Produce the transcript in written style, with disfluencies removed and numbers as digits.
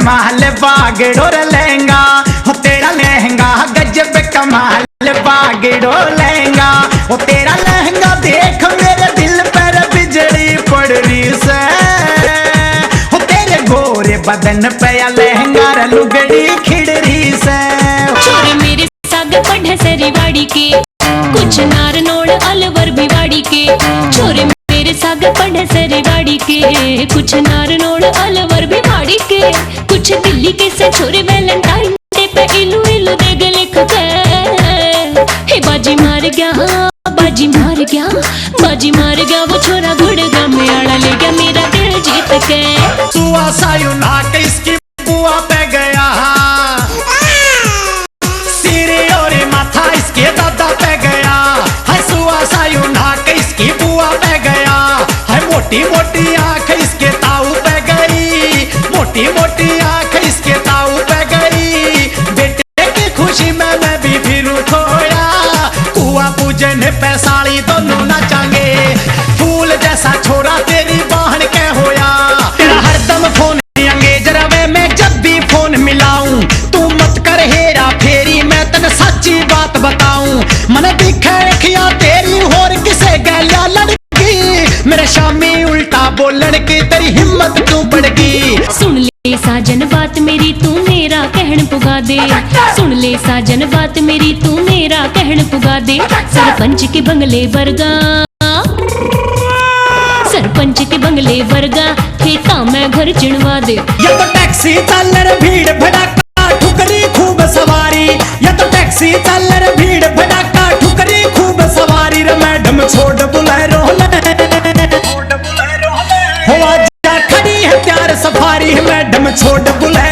कमाल बागड़ो लहंगा, हो तेरा लहंगा गजब कमाल बागड़ो लहंगा, हो तेरा लहंगा देख मेरे दिल पर बिजली पड़ रही से, हो तेरे गोरे बदन पे लहंगा लुगड़ी खिड़ रही से। छोरे मेरे साग पढ़े सरीवाड़ी के, कुछ नार नोड़ अलवर भिवाड़ी के, छोरे मेरे साग पढ़े सरीवाड़ी के, कुछ नार नोड़ अलवर भिवाड़ी के, कुछ दिल्ली के से छोरे वैलेंटाइन डे पे इलू इलू दे गले खके, हे बाजी मार गया, हाँ बाजी मार गया, बाजी मार गया वो छोरा गुड़गा में आड़ा ले गया मेरा दिल जीत के। सुआ सायु नाक इसकी बुआ पे गया, सिरे और माथा इसके दादा पे गया, है सुआ सायु नाक इसकी बुआ पे गया, है मोटी मोटी आंख इसके ताऊ पे गई, मोटी मोटी आंख इसके ताऊ पे गई, बेटे की खुशी में मैं भी फिर खोया, कुआ पूजन पे साड़ी दोनों नाचांगे, फूल जैसा छोरा तेरी बहन के होया, तेरा हरदम फोन अंगेज रवे मैं जब भी फोन मिलाऊं, तू मत कर हेरा फेरी मैं तन सच्ची बात बताऊं, मन दिखे रखिया तेरी होर किसे गैलिया लड़की, मेरे शामी उल्टा बोलन की तेरी हिम्मत क्यों बढ़ गई। सुन ले साजन बात मेरी तू मेरा कहन पुगा दे, सुन ले साजन बात मेरी तू मेरा कहन पुगा दे, सरपंच के बंगले वर्गा, सरपंच के बंगले वर्गा ठेका मैं घर चिनवा दे। या तो टैक्सी चल भीड़ भड़ाका ठुकरी खूब सवारी, या तो टैक्सी चल भीड़ भड़ाका ठुकरी खूब सवारी, रे मैडम छोड़ बुलेरो हो आजा खड़ी है प्यार सफारी, मैडम छोड़ बुलेरो